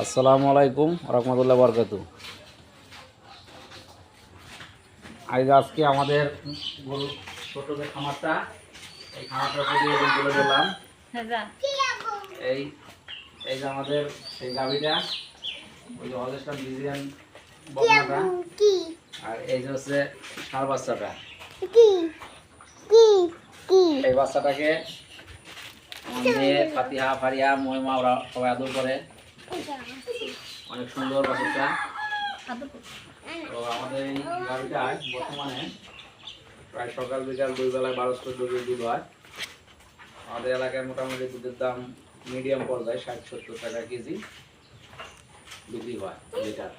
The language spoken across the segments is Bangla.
আসসালামু আলাইকুম রহমতুল্লাহ বরকাতু। আজকে আমাদের গরু ছোট যে খামারটা, এই খামারটার প্রতিবেদন তুলে দিলাম। এই এই যে আমাদের সেই গাভীটা, ওই যে হলস্টাইন ফ্রিজিয়ান বকনাটা, আর এই যে হচ্ছে ষাঁড় বাচ্চাটা। এই বাচ্চাটাকে আমার মেয়ে ফাতিহা, ফারিয়া, মহিমা ওরা সবাই আদর করে। অনেক সুন্দর বাচ্চাটা। তো আমাদের এই গাভীটায় বর্তমানে প্রায় সকাল বিকাল 2 বেলায় 12-14 কেজি দুধ হয়। আমাদের এলাকায় মোটামুটি দুধের দাম মিডিয়াম পর্যায়ে 60-70 টাকা কেজি বিক্রি হয় লিটার।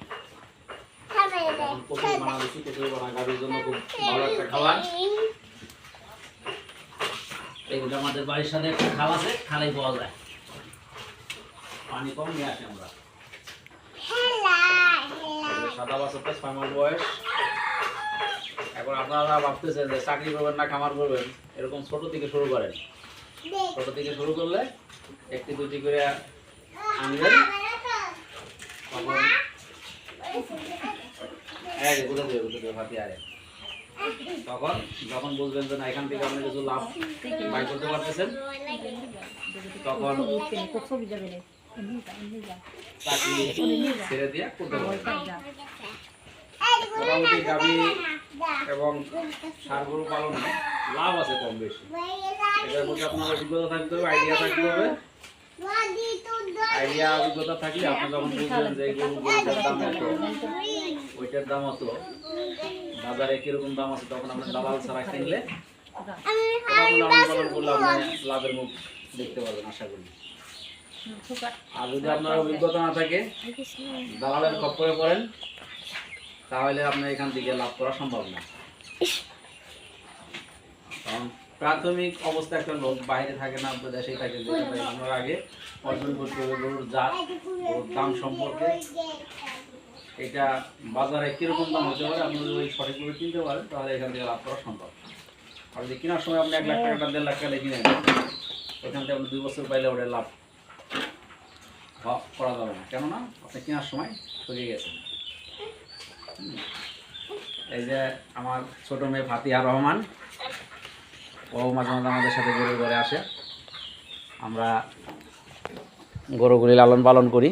এখন প্রচুর বানা দিচ্ছি, প্রচুর বানা গাভীর জন্য খুব ভালো একটা খাবার। এইগুলো আমাদের বাড়ির সাথে একটা খাল আছে, খালেই পাওয়া যায়, পানি কম নিয়ে আসি আমরা। সাদা বাচ্চাটা 6 মাস বয়স। এখন আপনারা ভাবতেছেন যে চাকরি করবেন না খামার করবেন, এরকম ছোট থেকে শুরু করেন। ছোট থেকে শুরু করলে একটি দুটি করে আনবেন, তখন তখন যখন বুঝবেন যে না এখান থেকে আপনি কিছু লাভ বাই করতে পারতেছেন, তখন চাকরি ছেড়ে দিয়ে করতে পারবেন। মোটামুটি গাভী এবং ষাঁড় গরু পালনে লাভ আছে কম বেশি। এটার মধ্যে আপনার অভিজ্ঞতা থাকতে হবে, আইডিয়া থাকতে হবে। আইডিয়া অভিজ্ঞতা থাকলে আপনি যখন বুঝবেন যে এই গরুটার দাম এত, ওইটার দাম অত, বাজারে কিরকম দাম আছে, তখন আপনি দালাল ছাড়া কিনলে লালন পালন করলে আপনি লাভের মুখ দেখতে পারবেন আশা করি। আর যদি আপনার অভিজ্ঞতা না থাকে, দালালের খপ্পরে পড়েন, তাহলে আপনার এখান থেকে লাভ করা সম্ভব না। কারণ প্রাথমিক অবস্থা একটা লোক বাইরে থাকে না, দেশেই থাকে, আপনার আগে অর্জন করতে হবে গরুর জাত, গরুর দাম সম্পর্কে, এটা বাজারে কিরকম দাম হতে পারে আপনি যদি সঠিকভাবে কিনতে পারেন, তাহলে এখান থেকে লাভ করা সম্ভব। আর যদি কেনার সময় আপনি 1 লাখ টাকা 1.5 লাখ টাকা কিনে নেন, ওইখান থেকে আপনি 2 বছর পাইলে ওটা লাভ করা যাবে না, কেননা আপনি কেনার সময় ঠকে গেছেন। এই যে আমার ছোট মেয়ে ফাতিহা রহমান, ও মাঝে মাঝে আমাদের সাথে গরুর ঘরে আসে, আমরা গরুগুলি লালন পালন করি।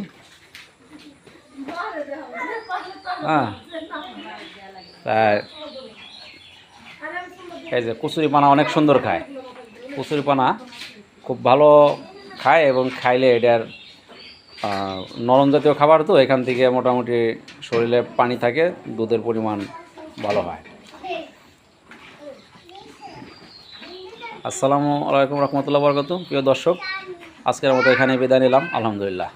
হ্যাঁ, তাই এই যে কচুরিপানা অনেক সুন্দর খায়, কচুরিপানা খুব ভালো খায়, এবং খাইলে এটার নরম জাতীয় খাবার, তো এখান থেকে মোটামুটি শরীরে পানি থাকে, দুধের পরিমাণ ভালো হয়। আসসালামু আলাইকুম রহমতুল্লাহ বরকাতু। প্রিয় দর্শক, আজকের মতো এখানে বিদায় নিলাম। আলহামদুলিল্লাহ।